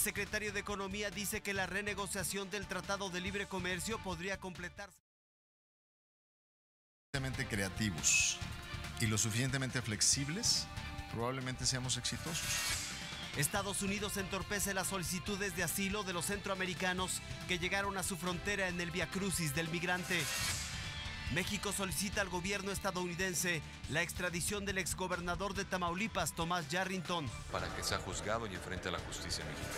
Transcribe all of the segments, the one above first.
secretario de Economía dice que la renegociación del Tratado de Libre Comercio podría completarse. Creativos y lo suficientemente flexibles, probablemente seamos exitosos. Estados Unidos entorpece las solicitudes de asilo de los centroamericanos que llegaron a su frontera en el viacrucis del migrante. México solicita al gobierno estadounidense la extradición del exgobernador de Tamaulipas, Tomás Yarrington, para que sea juzgado y enfrente a la justicia mexicana.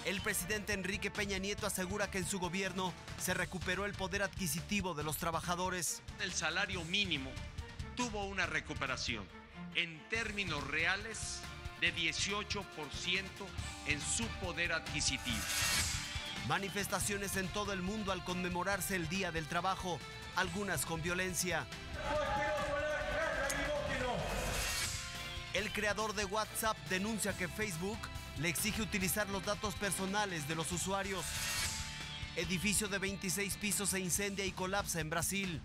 El presidente Enrique Peña Nieto asegura que en su gobierno se recuperó el poder adquisitivo de los trabajadores. El salario mínimo tuvo una recuperación en términos reales de 18% en su poder adquisitivo. Manifestaciones en todo el mundo al conmemorarse el Día del Trabajo, algunas con violencia. El creador de WhatsApp denuncia que Facebook le exige utilizar los datos personales de los usuarios. Edificio de 26 pisos se incendia y colapsa en Brasil.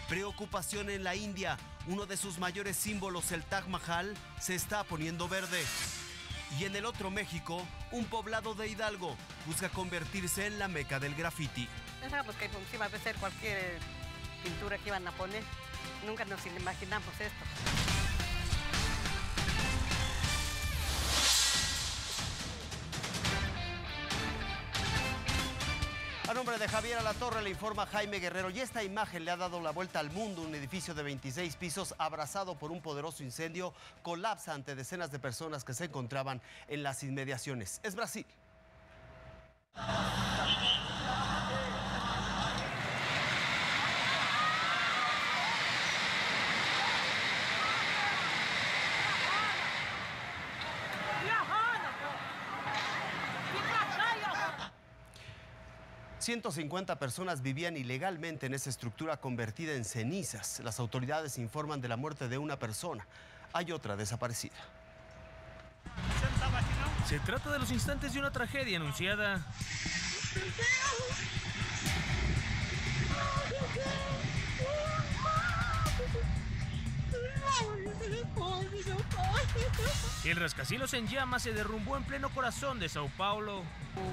Preocupación en la India. Uno de sus mayores símbolos, el Taj Mahal, se está poniendo verde. Y en el otro México, un poblado de Hidalgo busca convertirse en la meca del graffiti. Pensábamos que iba a ser cualquier pintura que iban a poner. Nunca nos imaginamos esto. A nombre de Javier Alatorre le informa Jaime Guerrero, y esta imagen le ha dado la vuelta al mundo. Un edificio de 26 pisos abrazado por un poderoso incendio colapsa ante decenas de personas que se encontraban en las inmediaciones. Es Brasil. ...150 personas vivían ilegalmente en esa estructura convertida en cenizas. Las autoridades informan de la muerte de una persona. Hay otra desaparecida. Se trata de los instantes de una tragedia anunciada. El rascacielos en llamas se derrumbó en pleno corazón de Sao Paulo.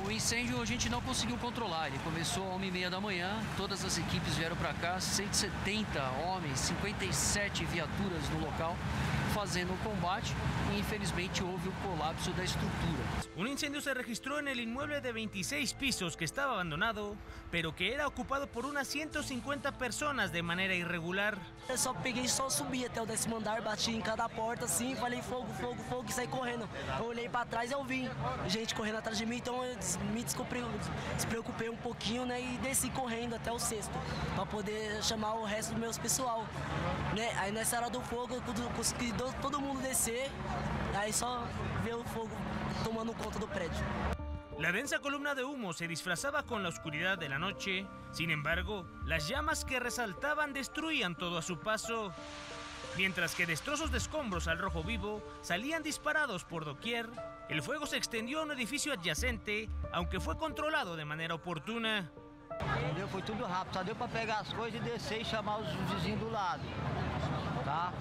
O incêndio a gente não conseguiu controlar. Ele começou às 1h30 da manhã. Todas as equipes vieram para cá, 170 homens, 57 viaturas no local, fazendo o combate. E infelizmente houve o colapso da estrutura. Un incendio se registró en el inmueble de 26 pisos que estaba abandonado, pero que era ocupado por unas 150 personas de manera irregular. Eu só peguei, só subi até o 10º andar, bati em cada porta assim, falei fogo, fogo, fogo e saí correndo. Eu olhei para trás e eu vi gente correndo atrás de mim, então eu me despreocupei um pouquinho, né, e desci correndo até o 6º para poder chamar o resto do meu pessoal, né? Aí nessa hora do fogo, quando consegui todo mundo descer, aí só ver o fogo tomando conta do prédio. La densa columna de humo se disfrazaba con la oscuridad de la noche. Sin embargo, las llamas que resaltaban destruían todo a su paso. Mientras que destrozos de escombros al rojo vivo salían disparados por doquier, el fuego se extendió a un edificio adyacente, aunque fue controlado de manera oportuna. Foi tudo rápido, só deu para pegar as coisas e descer e chamar os vizinhos do lado, tá?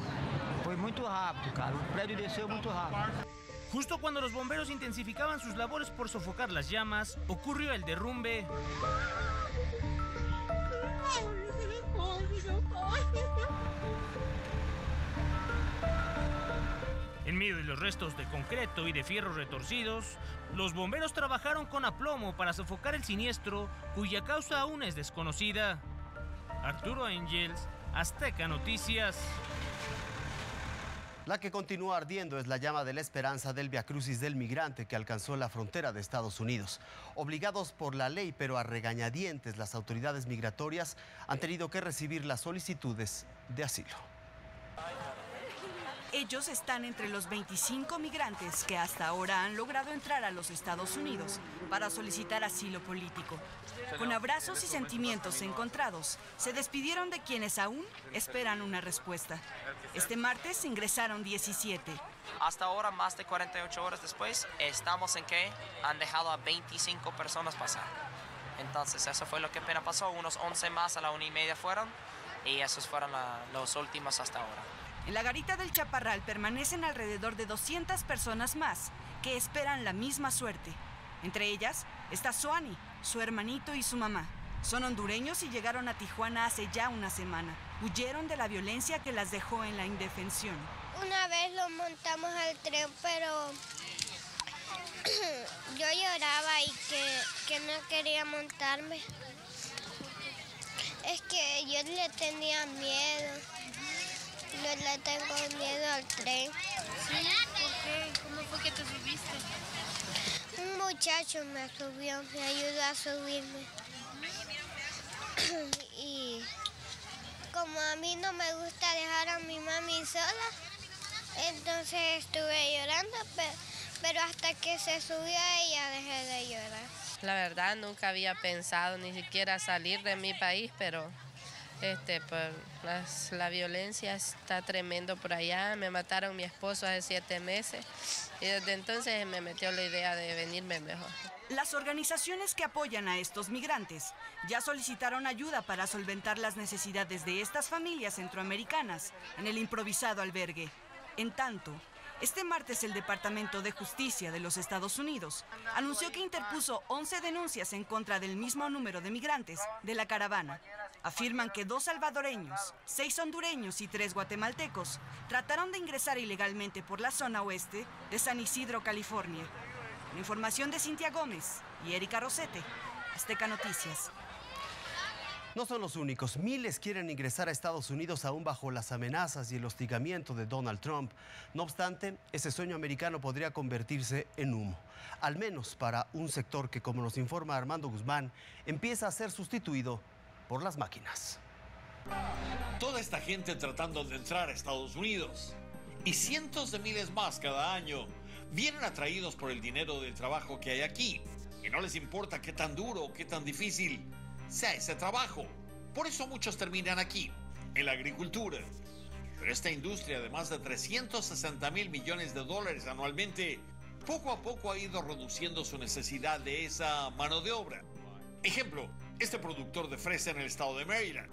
Foi muito rápido, cara, o prédio desceu muito rápido. Justo cuando los bomberos intensificaban sus labores por sofocar las llamas, ocurrió el derrumbe. En medio de los restos de concreto y de fierros retorcidos, los bomberos trabajaron con aplomo para sofocar el siniestro, cuya causa aún es desconocida. Arturo Angels, Azteca Noticias. La que continúa ardiendo es la llama de la esperanza del viacrucis del migrante que alcanzó la frontera de Estados Unidos. Obligados por la ley, pero a regañadientes, las autoridades migratorias han tenido que recibir las solicitudes de asilo. Ellos están entre los 25 migrantes que hasta ahora han logrado entrar a los Estados Unidos para solicitar asilo político. Con abrazos y sentimientos encontrados, se despidieron de quienes aún esperan una respuesta. Este martes ingresaron 17. Hasta ahora, más de 48 horas después, estamos en que han dejado a 25 personas pasar. Entonces, eso fue lo que apenas pasó. Unos 11 más a la 1:30 fueron. y esos fueron los últimos hasta ahora. En la garita del Chaparral permanecen alrededor de 200 personas más que esperan la misma suerte. Entre ellas está Suani, su hermanito y su mamá. Son hondureños y llegaron a Tijuana hace ya una semana. Huyeron de la violencia que las dejó en la indefensión. Una vez lo montamos al tren, pero yo lloraba y que no quería montarme. Es que yo le tenía miedo. Yo le tengo miedo al tren. ¿Sí? ¿Por qué? ¿Cómo fue que te subiste? Un muchacho me subió, me ayudó a subirme. Y como a mí no me gusta dejar a mi mami sola, entonces estuve llorando, pero hasta que se subió ella dejé de llorar. La verdad nunca había pensado ni siquiera salir de mi país, pero pues, la violencia está tremendo por allá. Me mataron a mi esposo hace 7 meses y desde entonces me metió la idea de venirme mejor. Las organizaciones que apoyan a estos migrantes ya solicitaron ayuda para solventar las necesidades de estas familias centroamericanas en el improvisado albergue. En tanto, este martes el Departamento de Justicia de los Estados Unidos anunció que interpuso 11 denuncias en contra del mismo número de migrantes de la caravana. Afirman que 2 salvadoreños, 6 hondureños y 3 guatemaltecos trataron de ingresar ilegalmente por la zona oeste de San Isidro, California. La información de Cintia Gómez y Erika Rosete, Azteca Noticias. No son los únicos. Miles quieren ingresar a Estados Unidos aún bajo las amenazas y el hostigamiento de Donald Trump. No obstante, ese sueño americano podría convertirse en humo. Al menos para un sector que, como nos informa Armando Guzmán, empieza a ser sustituido por las máquinas. Toda esta gente tratando de entrar a Estados Unidos y cientos de miles más cada año vienen atraídos por el dinero del trabajo que hay aquí y no les importa qué tan duro o qué tan difícil sea ese trabajo. Por eso muchos terminan aquí, en la agricultura. Pero esta industria de más de 360,000 millones de dólares anualmente, poco a poco ha ido reduciendo su necesidad de esa mano de obra. Ejemplo, este productor de fresa en el estado de Maryland.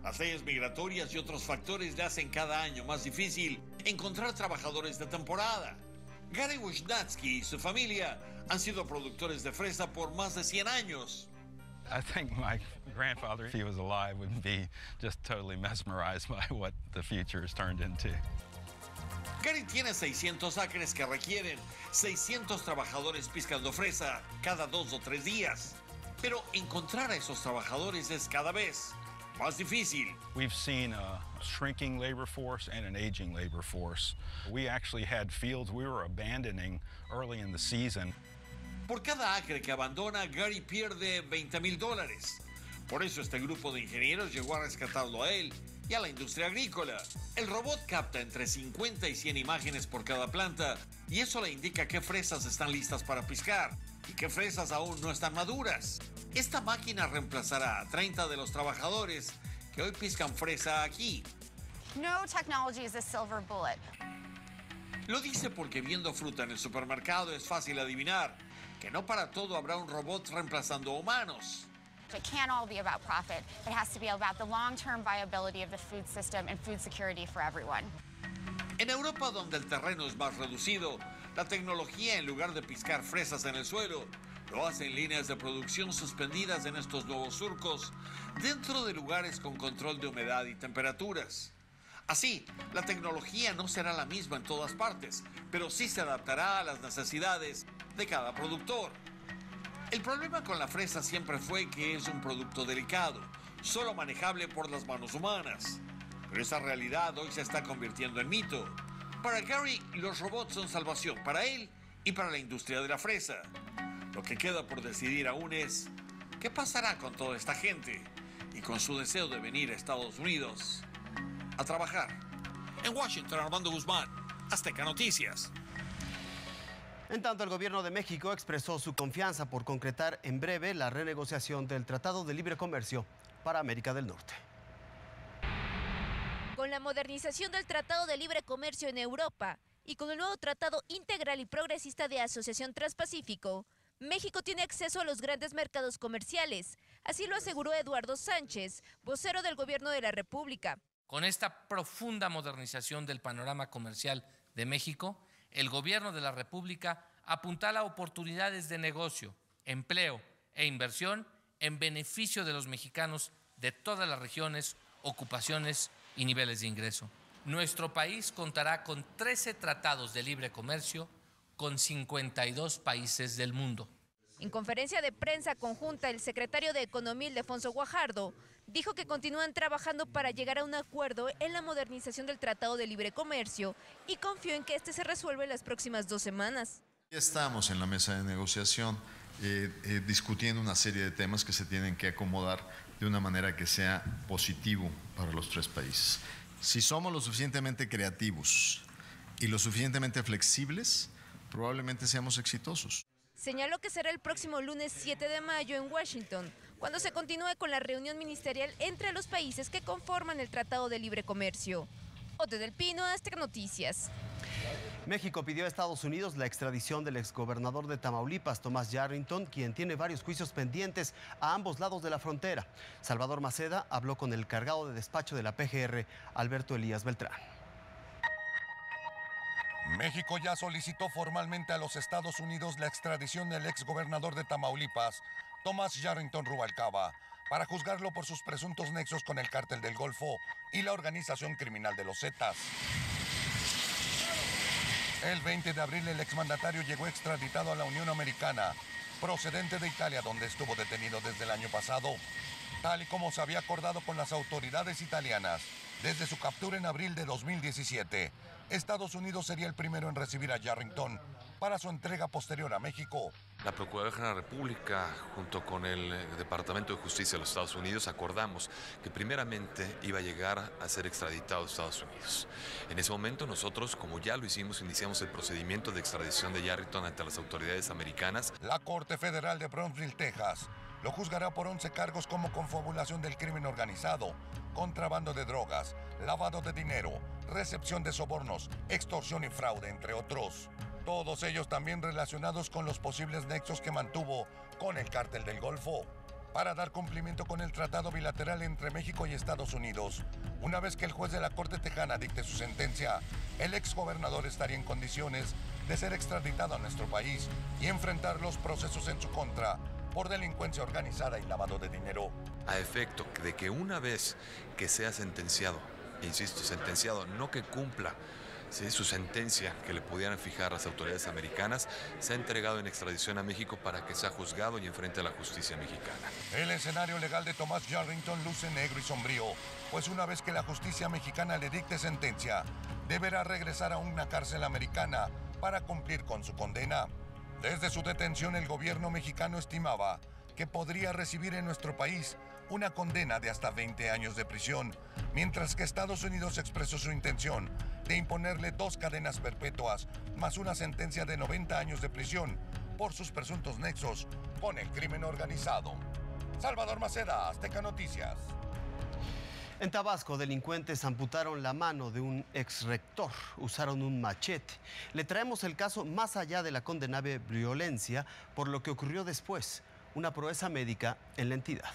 Las leyes migratorias y otros factores le hacen cada año más difícil encontrar trabajadores de temporada. Gary Wisnatsky y su familia han sido productores de fresa por más de 100 años. I think my grandfather, if he was alive, would be just totally mesmerized by what the future has turned into. Gary tiene 600 acres que requieren 600 trabajadores piscando fresa cada 2 o 3 días. Pero encontrar a esos trabajadores es cada vez más difícil. We've seen a shrinking labor force and an aging labor force. We actually had fields we were abandoning early in the season. Por cada acre que abandona, Gary pierde $20,000. Por eso este grupo de ingenieros llegó a rescatarlo a él y a la industria agrícola. El robot capta entre 50 y 100 imágenes por cada planta y eso le indica qué fresas están listas para piscar y qué fresas aún no están maduras. Esta máquina reemplazará a 30 de los trabajadores que hoy piscan fresa aquí. No technology is a silver bullet. Lo dice porque viendo fruta en el supermercado es fácil adivinar que no para todo habrá un robot reemplazando a humanos. It can't all be about profit. It has to be about the long-term viability of the food system and food security for everyone. En Europa, donde el terreno es más reducido, la tecnología, en lugar de piscar fresas en el suelo, lo hace en líneas de producción suspendidas en estos nuevos surcos dentro de lugares con control de humedad y temperaturas. Así, la tecnología no será la misma en todas partes, pero sí se adaptará a las necesidades de cada productor. El problema con la fresa siempre fue que es un producto delicado, solo manejable por las manos humanas. Pero esa realidad hoy se está convirtiendo en mito. Para Gary, los robots son salvación para él y para la industria de la fresa. Lo que queda por decidir aún es qué pasará con toda esta gente y con su deseo de venir a Estados Unidos a trabajar. En Washington, Armando Guzmán, Azteca Noticias. En tanto, el gobierno de México expresó su confianza por concretar en breve la renegociación del Tratado de Libre Comercio para América del Norte. Con la modernización del Tratado de Libre Comercio en Europa y con el nuevo Tratado Integral y Progresista de Asociación Transpacífico, México tiene acceso a los grandes mercados comerciales. Así lo aseguró Eduardo Sánchez, vocero del Gobierno de la República. Con esta profunda modernización del panorama comercial de México, el Gobierno de la República apuntala oportunidades de negocio, empleo e inversión en beneficio de los mexicanos de todas las regiones, ocupaciones y niveles de ingreso. Nuestro país contará con 13 tratados de libre comercio con 52 países del mundo. En conferencia de prensa conjunta, el secretario de Economía, Ildefonso Guajardo, dijo que continúan trabajando para llegar a un acuerdo en la modernización del Tratado de Libre Comercio y confió en que este se resuelva en las próximas 2 semanas. Ya estamos en la mesa de negociación discutiendo una serie de temas que se tienen que acomodar de una manera que sea positivo para los 3 países. Si somos lo suficientemente creativos y lo suficientemente flexibles, probablemente seamos exitosos. Señaló que será el próximo lunes 7 de mayo en Washington, cuando se continúe con la reunión ministerial entre los países que conforman el Tratado de Libre Comercio. Ote del Pino, Azteca Noticias. México pidió a Estados Unidos la extradición del exgobernador de Tamaulipas, Thomas Yarrington, quien tiene varios juicios pendientes a ambos lados de la frontera. Salvador Maceda habló con el cargado de despacho de la PGR, Alberto Elías Beltrán. México ya solicitó formalmente a los Estados Unidos la extradición del exgobernador de Tamaulipas, Thomas Yarrington Rubalcaba, para juzgarlo por sus presuntos nexos con el Cártel del Golfo y la organización criminal de los Zetas. El 20 de abril el exmandatario llegó extraditado a la Unión Americana, procedente de Italia, donde estuvo detenido desde el año pasado. Tal y como se había acordado con las autoridades italianas, desde su captura en abril de 2017, Estados Unidos sería el primero en recibir a Yarrington para su entrega posterior a México. La Procuraduría General de la República, junto con el Departamento de Justicia de los Estados Unidos, acordamos que primeramente iba a llegar a ser extraditado a Estados Unidos. En ese momento nosotros, como ya lo hicimos, iniciamos el procedimiento de extradición de Yarrington ante las autoridades americanas. La Corte Federal de Brownsville, Texas, lo juzgará por 11 cargos como confabulación del crimen organizado, contrabando de drogas, lavado de dinero, recepción de sobornos, extorsión y fraude, entre otros. Todos ellos también relacionados con los posibles nexos que mantuvo con el Cártel del Golfo. Para dar cumplimiento con el tratado bilateral entre México y Estados Unidos, una vez que el juez de la Corte Tejana dicte su sentencia, el exgobernador estaría en condiciones de ser extraditado a nuestro país y enfrentar los procesos en su contra por delincuencia organizada y lavado de dinero. A efecto de que una vez que sea sentenciado, insisto, sentenciado, no que cumpla su sentencia que le pudieran fijar las autoridades americanas, se ha entregado en extradición a México para que sea juzgado y enfrente a la justicia mexicana. El escenario legal de Thomas Yarrington luce negro y sombrío, pues una vez que la justicia mexicana le dicte sentencia, deberá regresar a una cárcel americana para cumplir con su condena. Desde su detención, el gobierno mexicano estimaba que podría recibir en nuestro país una condena de hasta 20 años de prisión, mientras que Estados Unidos expresó su intención de imponerle 2 cadenas perpetuas más una sentencia de 90 años de prisión por sus presuntos nexos con el crimen organizado. Salvador Maceda, Azteca Noticias. En Tabasco, delincuentes amputaron la mano de un exrector, usaron un machete. Le traemos el caso más allá de la condenable violencia por lo que ocurrió después, una proeza médica en la entidad.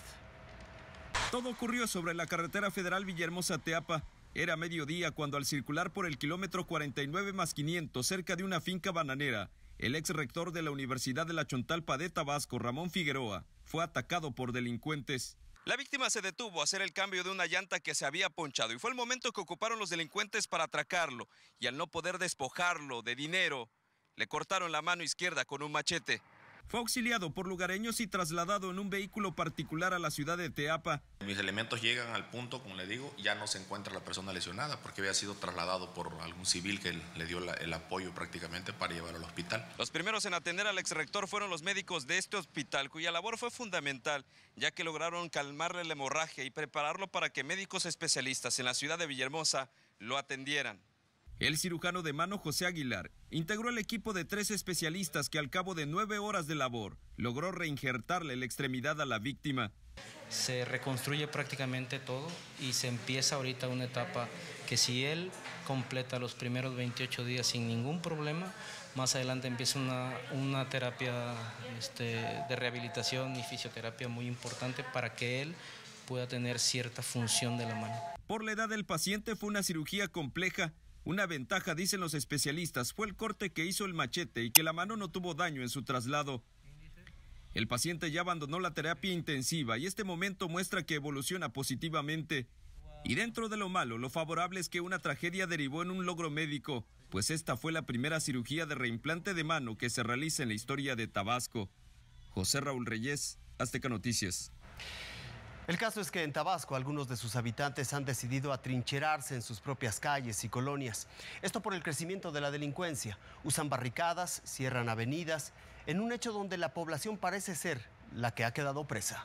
Todo ocurrió sobre la carretera federal Villahermosa-Teapa. Era mediodía cuando al circular por el kilómetro 49+500 cerca de una finca bananera, el ex rector de la Universidad de la Chontalpa de Tabasco, Ramón Figueroa, fue atacado por delincuentes. La víctima se detuvo a hacer el cambio de una llanta que se había ponchado y fue el momento que ocuparon los delincuentes para atracarlo y al no poder despojarlo de dinero, le cortaron la mano izquierda con un machete. Fue auxiliado por lugareños y trasladado en un vehículo particular a la ciudad de Teapa. Mis elementos llegan al punto, como le digo, ya no se encuentra la persona lesionada porque había sido trasladado por algún civil que le dio el apoyo prácticamente para llevarlo al hospital. Los primeros en atender al exrector fueron los médicos de este hospital, cuya labor fue fundamental, ya que lograron calmarle la hemorragia y prepararlo para que médicos especialistas en la ciudad de Villahermosa lo atendieran. El cirujano de mano José Aguilar integró el equipo de 3 especialistas que al cabo de 9 horas de labor logró reinjertarle la extremidad a la víctima. Se reconstruye prácticamente todo y se empieza ahorita una etapa que si él completa los primeros 28 días sin ningún problema, más adelante empieza una terapia de rehabilitación y fisioterapia muy importante para que él pueda tener cierta función de la mano. Por la edad del paciente fue una cirugía compleja. Una ventaja, dicen los especialistas, fue el corte que hizo el machete y que la mano no tuvo daño en su traslado. El paciente ya abandonó la terapia intensiva y este momento muestra que evoluciona positivamente. Y dentro de lo malo, lo favorable es que una tragedia derivó en un logro médico, pues esta fue la primera cirugía de reimplante de mano que se realiza en la historia de Tabasco. José Raúl Reyes, Azteca Noticias. El caso es que en Tabasco algunos de sus habitantes han decidido atrincherarse en sus propias calles y colonias. Esto por el crecimiento de la delincuencia. Usan barricadas, cierran avenidas, en un hecho donde la población parece ser la que ha quedado presa.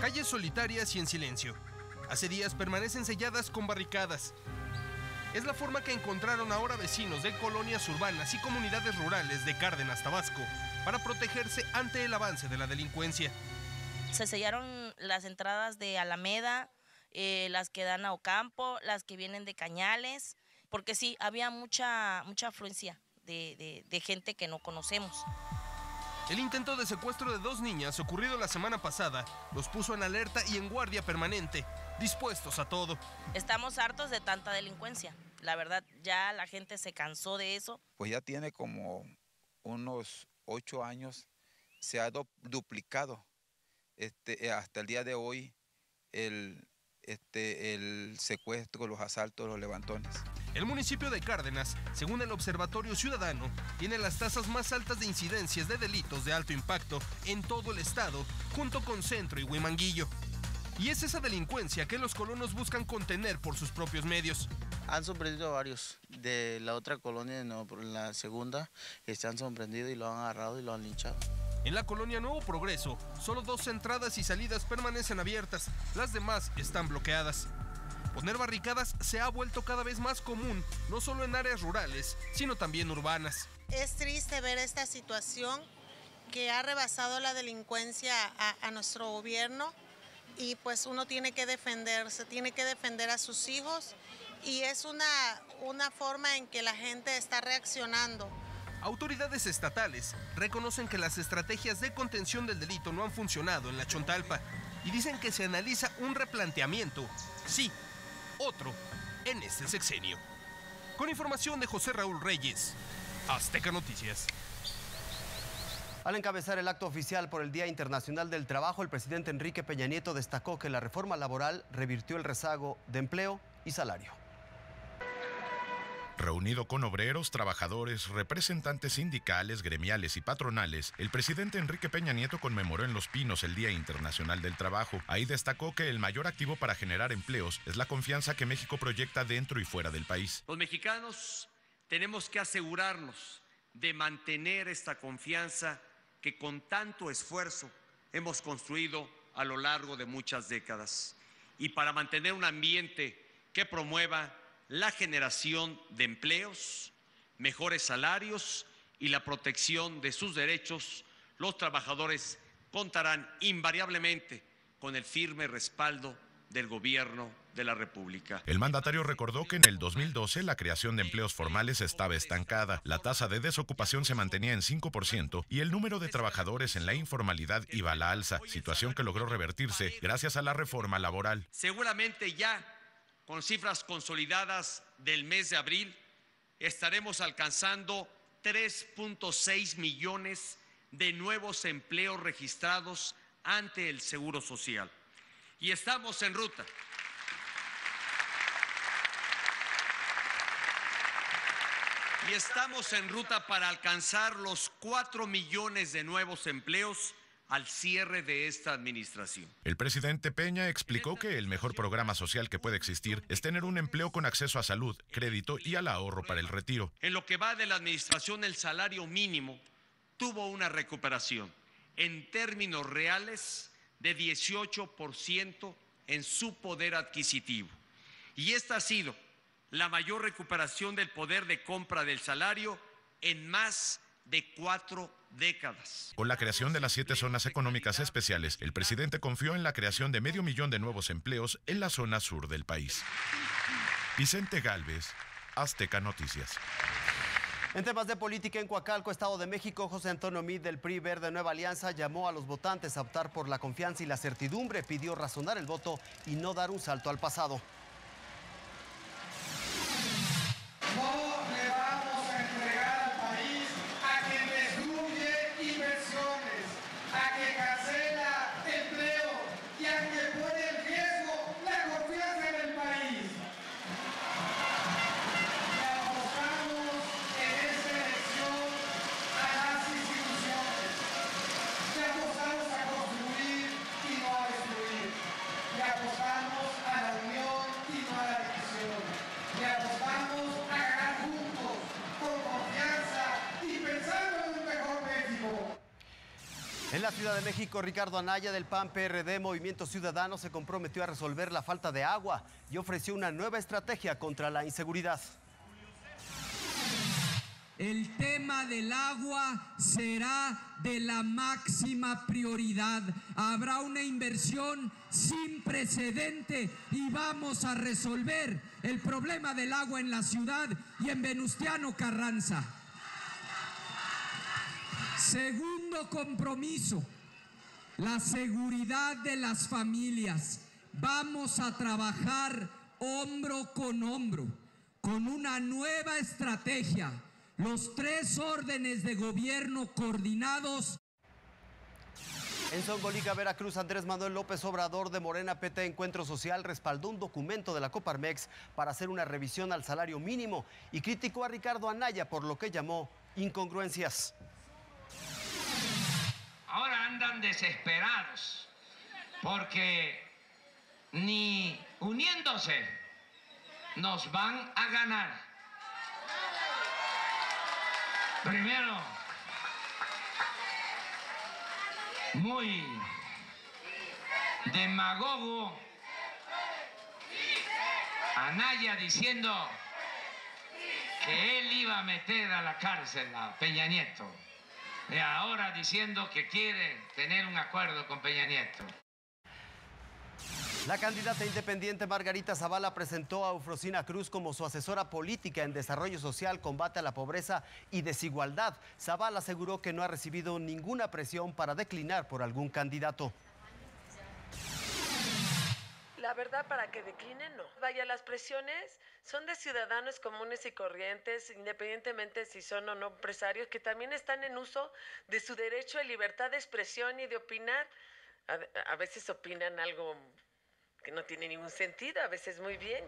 Calles solitarias y en silencio. Hace días permanecen selladas con barricadas. Es la forma que encontraron ahora vecinos de colonias urbanas y comunidades rurales de Cárdenas, Tabasco, para protegerse ante el avance de la delincuencia. Se sellaron las entradas de Alameda, las que dan a Ocampo, las que vienen de Cañales, porque sí, había mucha afluencia de gente que no conocemos. El intento de secuestro de 2 niñas ocurrido la semana pasada los puso en alerta y en guardia permanente, dispuestos a todo. Estamos hartos de tanta delincuencia. La verdad, ya la gente se cansó de eso. Pues ya tiene como unos 8 años, se ha duplicado. Hasta el día de hoy, el secuestro, los asaltos, los levantones. El municipio de Cárdenas, según el Observatorio Ciudadano, tiene las tasas más altas de incidencias de delitos de alto impacto en todo el estado, junto con Centro y Huimanguillo. Y es esa delincuencia que los colonos buscan contener por sus propios medios. Han sorprendido a varios. De la otra colonia, no, por la segunda, se han sorprendido y lo han agarrado y lo han linchado. En la colonia Nuevo Progreso, solo 2 entradas y salidas permanecen abiertas, las demás están bloqueadas. Poner barricadas se ha vuelto cada vez más común, no solo en áreas rurales, sino también urbanas. Es triste ver esta situación que ha rebasado la delincuencia a nuestro gobierno y pues uno tiene que defenderse, tiene que defender a sus hijos y es una forma en que la gente está reaccionando. Autoridades estatales reconocen que las estrategias de contención del delito no han funcionado en la Chontalpa y dicen que se analiza un replanteamiento, sí, otro, en este sexenio. Con información de José Raúl Reyes, Azteca Noticias. Al encabezar el acto oficial por el Día Internacional del Trabajo, el presidente Enrique Peña Nieto destacó que la reforma laboral revirtió el rezago de empleo y salario. Reunido con obreros, trabajadores, representantes sindicales, gremiales y patronales, el presidente Enrique Peña Nieto conmemoró en Los Pinos el Día Internacional del Trabajo. Ahí destacó que el mayor activo para generar empleos es la confianza que México proyecta dentro y fuera del país. Los mexicanos tenemos que asegurarnos de mantener esta confianza que con tanto esfuerzo hemos construido a lo largo de muchas décadas. Y para mantener un ambiente que promueva la generación de empleos, mejores salarios y la protección de sus derechos, los trabajadores contarán invariablemente con el firme respaldo del Gobierno de la República. El mandatario recordó que en el 2012 la creación de empleos formales estaba estancada, la tasa de desocupación se mantenía en 5% y el número de trabajadores en la informalidad iba a la alza, situación que logró revertirse gracias a la reforma laboral. Seguramente ya con cifras consolidadas del mes de abril, estaremos alcanzando 3.6 millones de nuevos empleos registrados ante el Seguro Social. Y estamos en ruta. Y estamos en ruta para alcanzar los 4 millones de nuevos empleos al cierre de esta administración. El presidente Peña explicó que el mejor programa social que puede existir es tener un empleo con acceso a salud, crédito y al ahorro para el retiro. En lo que va de la administración, el salario mínimo tuvo una recuperación en términos reales de 18% en su poder adquisitivo. Y esta ha sido la mayor recuperación del poder de compra del salario en más de 4 décadas. Con la creación de las 7 zonas económicas especiales, el presidente confió en la creación de 500,000 de nuevos empleos en la zona sur del país. Vicente Gálvez, Azteca Noticias. En temas de política, en Coacalco, Estado de México, José Antonio Meade del PRI Verde Nueva Alianza llamó a los votantes a optar por la confianza y la certidumbre, pidió razonar el voto y no dar un salto al pasado. No le vamos a entregar al país a quien destruye inversiones, a quien cancela empleo y a quien pone en riesgo la confianza en el país. Le apostamos en esta elección a las instituciones. Le apostamos a construir y no a destruir. Le apostamos a la unión y no a la división. Le apostamos a ganar juntos, con confianza y pensando en un mejor México. En la Ciudad de México, Ricardo Anaya del PAN, PRD, Movimiento Ciudadano se comprometió a resolver la falta de agua y ofreció una nueva estrategia contra la inseguridad. El tema del agua será de la máxima prioridad. Habrá una inversión sin precedente y vamos a resolver el problema del agua en la ciudad y en Venustiano Carranza. Segundo compromiso, la seguridad de las familias. Vamos a trabajar hombro con hombro, con una nueva estrategia. Los 3 órdenes de gobierno coordinados. En Zongolica, Veracruz, Andrés Manuel López Obrador de Morena PT Encuentro Social respaldó un documento de la Coparmex para hacer una revisión al salario mínimo y criticó a Ricardo Anaya por lo que llamó incongruencias. Ahora andan desesperados porque ni uniéndose nos van a ganar. Primero, muy demagogo, Anaya diciendo que él iba a meter a la cárcel a Peña Nieto. Y ahora diciendo que quiere tener un acuerdo con Peña Nieto. La candidata independiente Margarita Zavala presentó a Eufrosina Cruz como su asesora política en desarrollo social, combate a la pobreza y desigualdad. Zavala aseguró que no ha recibido ninguna presión para declinar por algún candidato. La verdad, para que decline, no. Vaya, las presiones son de ciudadanos comunes y corrientes, independientemente si son o no empresarios, que también están en uso de su derecho a libertad de expresión y de opinar. A veces opinan algo que no tiene ningún sentido, a veces muy bien.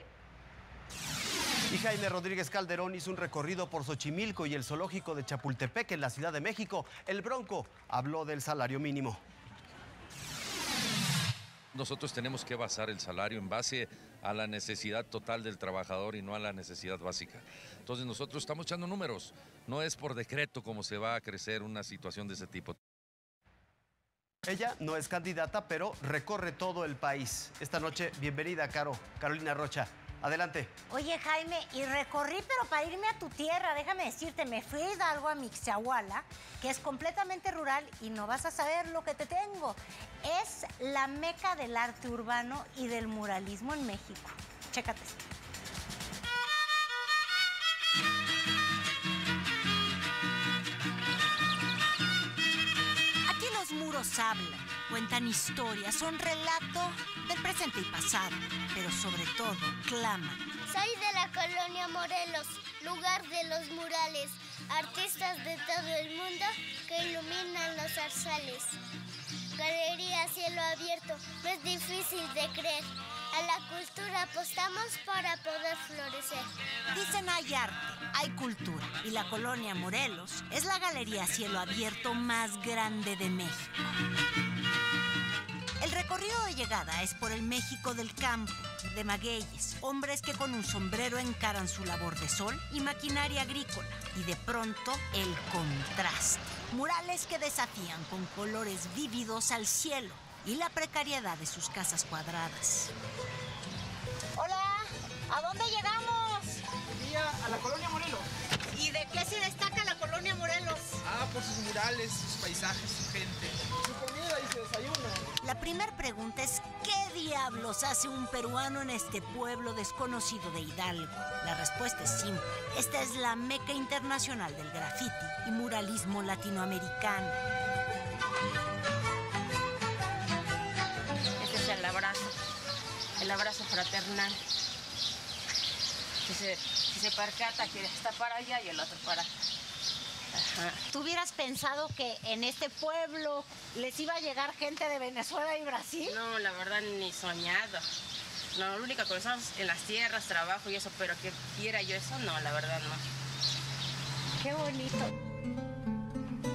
Y Jaime Rodríguez Calderón hizo un recorrido por Xochimilco y el zoológico de Chapultepec en la Ciudad de México. El Bronco habló del salario mínimo. Nosotros tenemos que basar el salario en base a la necesidad total del trabajador y no a la necesidad básica. Entonces nosotros estamos echando números, no es por decreto como se va a crecer una situación de ese tipo. Ella no es candidata, pero recorre todo el país. Esta noche, bienvenida, Carolina Rocha. Adelante. Oye, Jaime, y recorrí, pero para irme a tu tierra, déjame decirte, me fui a Hidalgo, a Mixahuala, que es completamente rural y no vas a saber lo que te tengo. Es la meca del arte urbano y del muralismo en México. Chécate esto. Aquí los muros hablan, cuentan historias, son relato del presente y pasado, pero sobre todo claman. Soy de la colonia Morelos, lugar de los murales, artistas de todo el mundo que iluminan los zarzales. Galería Cielo Abierto, no es difícil de creer. A la cultura apostamos para poder florecer. Dicen hay arte, hay cultura, y la colonia Morelos es la Galería Cielo Abierto más grande de México. El recorrido de llegada es por el México del campo, de magueyes, hombres que con un sombrero encaran su labor de sol y maquinaria agrícola. Y de pronto, el contraste. Murales que desafían con colores vívidos al cielo y la precariedad de sus casas cuadradas. Hola, ¿a dónde llegamos? A la colonia Morelos. ¿Y de qué se destaca la colonia Morelos? Por sus murales, sus paisajes, su gente. Su comida y su desayuno. La primera pregunta es, ¿qué diablos hace un peruano en este pueblo desconocido de Hidalgo? La respuesta es simple. Esta es la meca internacional del graffiti y muralismo latinoamericano. Este es el abrazo fraternal. Si se percata que está para allá y el otro para... Ajá. ¿Tú hubieras pensado que en este pueblo les iba a llegar gente de Venezuela y Brasil? No, la verdad ni soñado. No, lo único que pensamos en las tierras, trabajo y eso, pero que quiera yo eso, no, la verdad no. Qué bonito.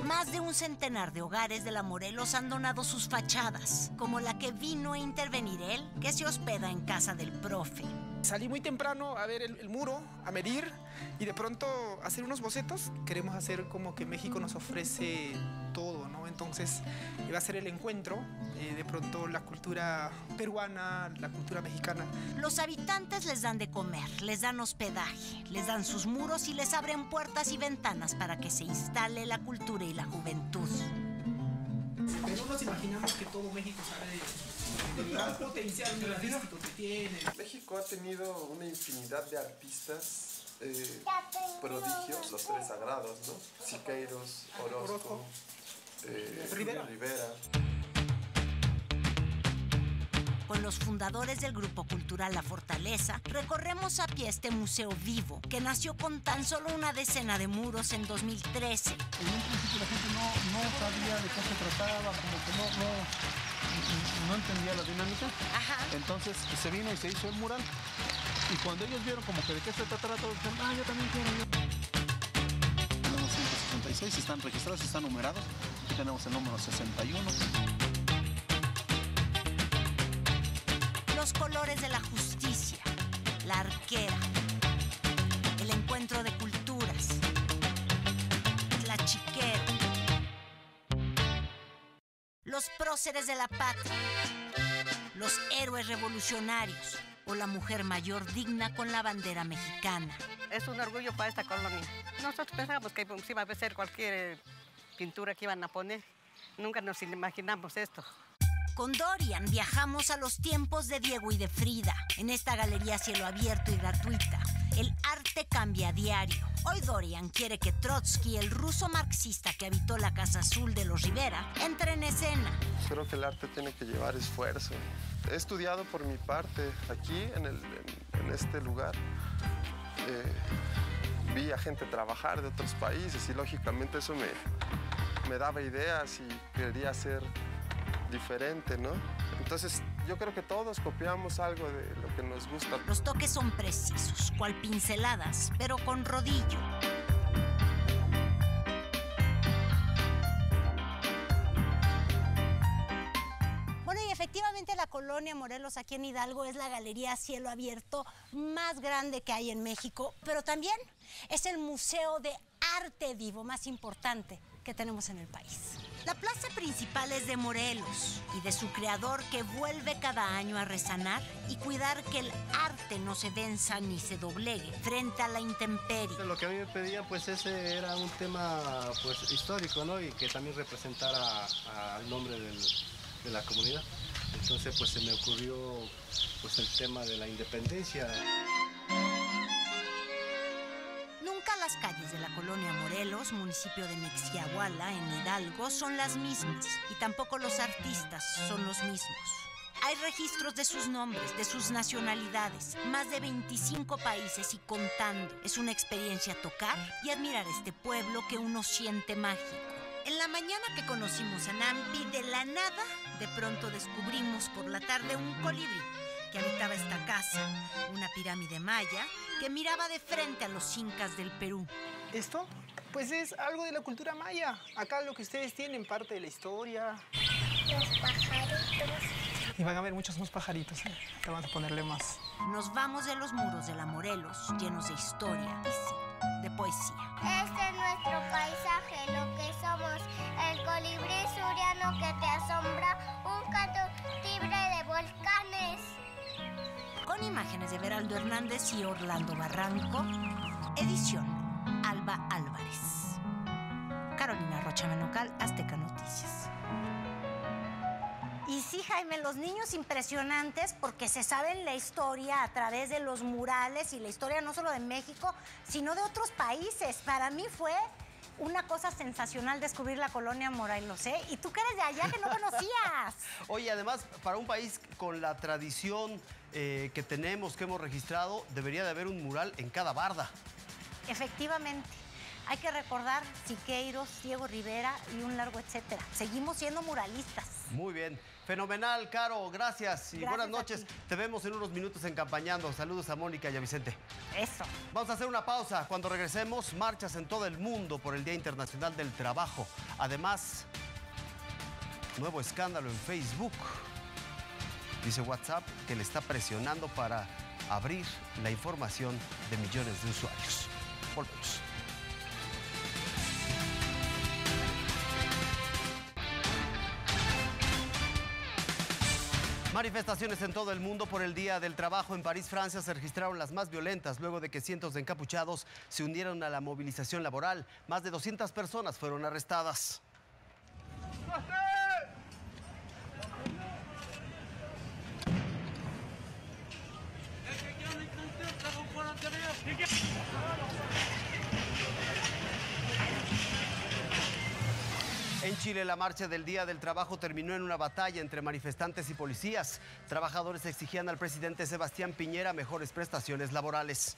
Más de un centenar de hogares de la Morelos han donado sus fachadas, como la que vino a intervenir él, que se hospeda en casa del profe. Salí muy temprano a ver el muro, a medir y de pronto hacer unos bocetos. Queremos hacer como que México nos ofrece todo, ¿no? Entonces va a ser el encuentro, de pronto la cultura peruana, la cultura mexicana. Los habitantes les dan de comer, les dan hospedaje, les dan sus muros y les abren puertas y ventanas para que se instale la cultura y la juventud. Pero no nos imaginamos que todo México sabe del gran potencial artístico que tiene. México ha tenido una infinidad de artistas prodigios, los tres sagrados, ¿no? Siqueiros, Orozco, Rivera. Con los fundadores del Grupo Cultural La Fortaleza, recorremos a pie este museo vivo, que nació con tan solo una decena de muros en 2013. En un principio la gente no sabía de qué se trataba, como que no entendía la dinámica. Ajá. Entonces se vino y se hizo el mural. Y cuando ellos vieron como que de qué se trataba todo, dijeron, yo también quiero. Tenemos 166, están registrados, están numerados. Aquí tenemos el número 61. Los colores de la justicia, la arquera, el encuentro de culturas, la chiquera, los próceres de la patria, los héroes revolucionarios o la mujer mayor digna con la bandera mexicana. Es un orgullo para esta colonia. Nosotros pensábamos que iba a ser cualquier pintura que iban a poner. Nunca nos imaginamos esto. Con Dorian viajamos a los tiempos de Diego y de Frida. En esta galería a cielo abierto y gratuita, el arte cambia a diario. Hoy Dorian quiere que Trotsky, el ruso marxista que habitó la Casa Azul de los Rivera, entre en escena. Creo que el arte tiene que llevar esfuerzo. He estudiado por mi parte aquí, en este lugar. Vi a gente trabajar de otros países y lógicamente eso me daba ideas y quería ser diferente, ¿no? Entonces yo creo que todos copiamos algo de lo que nos gusta. Los toques son precisos, cual pinceladas, pero con rodillo. Bueno, y efectivamente la colonia Morelos aquí en Hidalgo es la galería a cielo abierto más grande que hay en México, pero también es el museo de arte vivo más importante que tenemos en el país. La plaza principal es de Morelos y de su creador, que vuelve cada año a resanar y cuidar que el arte no se venza ni se doblegue frente a la intemperie. Lo que a mí me pedían, pues ese era un tema pues histórico, ¿no? Y que también representara al nombre de la comunidad. Entonces pues se me ocurrió pues el tema de la independencia. Las calles de la colonia Morelos, municipio de Mexiahuala, en Hidalgo, son las mismas y tampoco los artistas son los mismos. Hay registros de sus nombres, de sus nacionalidades, más de 25 países y contando. Es una experiencia tocar y admirar este pueblo que uno siente mágico. En la mañana que conocimos a Nampi, de la nada, de pronto descubrimos por la tarde un colibrí que habitaba esta casa, una pirámide maya que miraba de frente a los incas del Perú. Esto, pues es algo de la cultura maya. Acá lo que ustedes tienen, parte de la historia. Los pajaritos. Y van a ver muchos más pajaritos, ¿eh? Acá vamos a ponerle más. Nos vamos de los muros de la Morelos, llenos de historia y sí, de poesía. Este es nuestro paisaje, lo que somos. El colibrí suriano que te asombra, un canto libre de volcanes. Con imágenes de Beraldo Hernández y Orlando Barranco, edición Alba Álvarez. Carolina Rocha Menocal, Azteca Noticias. Y sí, Jaime, los niños impresionantes porque se saben la historia a través de los murales y la historia no solo de México, sino de otros países. Para mí fue una cosa sensacional descubrir la colonia Morelos, ¿eh? Y tú que eres de allá que no conocías. Oye, además, para un país con la tradición que tenemos, que hemos registrado, debería de haber un mural en cada barda. Efectivamente. Hay que recordar Siqueiros, Diego Rivera y un largo etcétera. Seguimos siendo muralistas. Muy bien. Fenomenal, Caro. Gracias y buenas noches. Te vemos en unos minutos en Campañando. Saludos a Mónica y a Vicente. Eso. Vamos a hacer una pausa. Cuando regresemos, marchas en todo el mundo por el Día Internacional del Trabajo. Además, nuevo escándalo en Facebook. Dice WhatsApp que le está presionando para abrir la información de millones de usuarios. Volvemos. Manifestaciones en todo el mundo por el Día del Trabajo. En París, Francia, se registraron las más violentas luego de que cientos de encapuchados se unieron a la movilización laboral. Más de 200 personas fueron arrestadas. En Chile, la marcha del Día del Trabajo terminó en una batalla entre manifestantes y policías. Trabajadores exigían al presidente Sebastián Piñera mejores prestaciones laborales.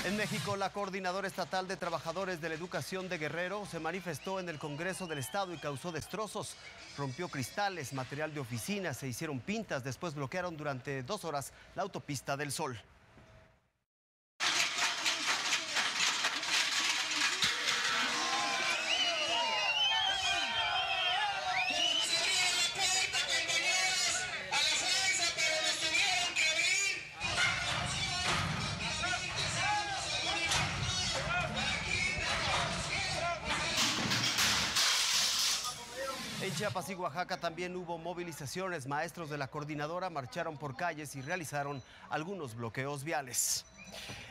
En México, la Coordinadora Estatal de Trabajadores de la Educación de Guerrero se manifestó en el Congreso del Estado y causó destrozos. Rompió cristales, material de oficina, se hicieron pintas, después bloquearon durante 2 horas la autopista del Sol. En Chiapas y Oaxaca también hubo movilizaciones. Maestros de la coordinadora marcharon por calles y realizaron algunos bloqueos viales.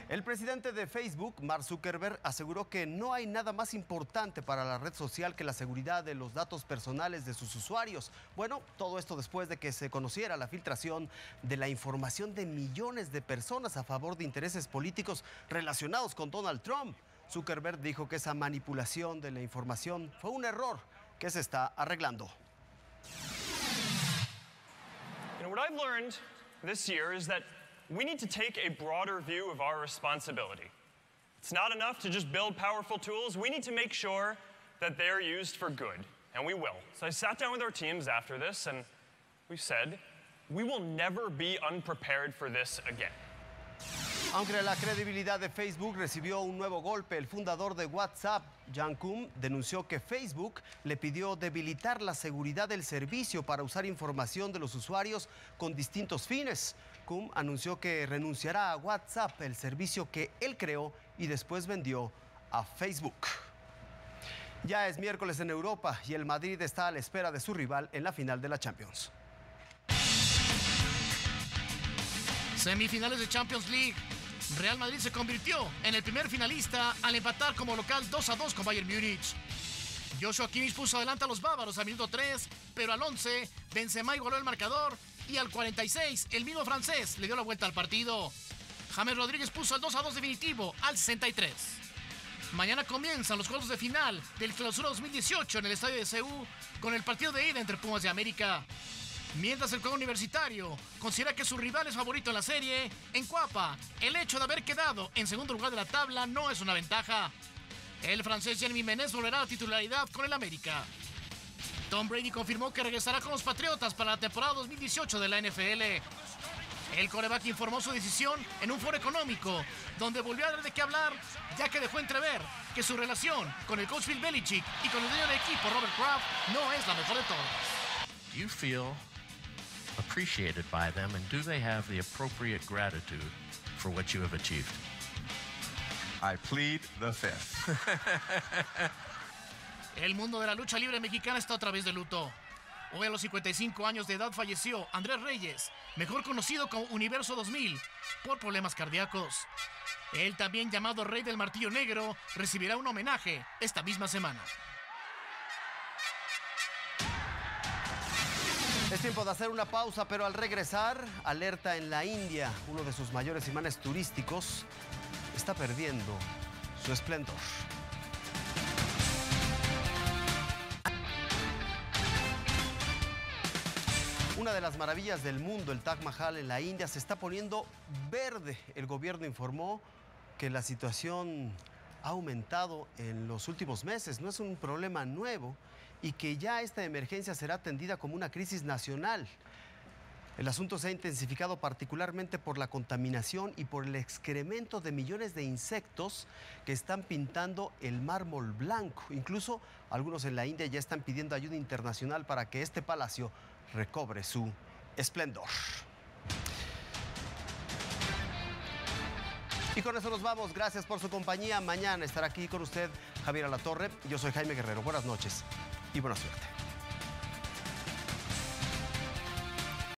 El presidente de Facebook, Mark Zuckerberg, aseguró que no hay nada más importante para la red social que la seguridad de los datos personales de sus usuarios. Bueno, todo esto después de que se conociera la filtración de la información de millones de personas a favor de intereses políticos relacionados con Donald Trump. Zuckerberg dijo que esa manipulación de la información fue un error que se está arreglando. What I've learned this year is that we need to take a broader view of our responsibility. It's not enough to just build powerful tools. We need to make sure that they're used for good, and we will. So I sat down with our teams after this, and we said, we will never be unprepared for this again. Aunque la credibilidad de Facebook recibió un nuevo golpe, el fundador de WhatsApp, Jan Koum, denunció que Facebook le pidió debilitar la seguridad del servicio para usar información de los usuarios con distintos fines. Koum anunció que renunciará a WhatsApp, el servicio que él creó y después vendió a Facebook. Ya es miércoles en Europa y el Madrid está a la espera de su rival en la final de la Champions. Semifinales de Champions League. Real Madrid se convirtió en el primer finalista al empatar como local 2-2 con Bayern Múnich. Joshua Kimmich puso adelante a los bávaros al minuto 3, pero al 11 Benzema igualó el marcador y al 46 el mismo francés le dio la vuelta al partido. James Rodríguez puso el 2-2 definitivo al 63. Mañana comienzan los cuartos de final del Clausura 2018 en el estadio de Seúl con el partido de ida entre Pumas de América. Mientras el juego universitario considera que su rival es favorito en la serie, en Cuapa, el hecho de haber quedado en segundo lugar de la tabla no es una ventaja. El francés Jeremy Menez volverá a la titularidad con el América. Tom Brady confirmó que regresará con los Patriotas para la temporada 2018 de la NFL. El quarterback informó su decisión en un foro económico, donde volvió a dar de qué hablar, ya que dejó entrever que su relación con el coach Bill Belichick y con el dueño del equipo Robert Kraft no es la mejor de todas. Do you feel appreciated by them, and do they have the appropriate gratitude for what you have achieved? I plead the fifth. El mundo de la lucha libre mexicana está otra vez de luto. Hoy a los 55 años de edad falleció Andrés Reyes, mejor conocido como Universo 2000, por problemas cardíacos. Él, también llamado Rey del Martillo Negro, recibirá un homenaje esta misma semana. Es tiempo de hacer una pausa, pero al regresar, alerta en la India. Uno de sus mayores imanes turísticos está perdiendo su esplendor. Una de las maravillas del mundo, el Taj Mahal en la India, se está poniendo verde. El gobierno informó que la situación ha aumentado en los últimos meses. No es un problema nuevo y que ya esta emergencia será atendida como una crisis nacional. El asunto se ha intensificado particularmente por la contaminación y por el excremento de millones de insectos que están pintando el mármol blanco. Incluso algunos en la India ya están pidiendo ayuda internacional para que este palacio recobre su esplendor. Y con eso nos vamos. Gracias por su compañía. Mañana estará aquí con usted Javier Alatorre. Yo soy Jaime Guerrero. Buenas noches y buena suerte.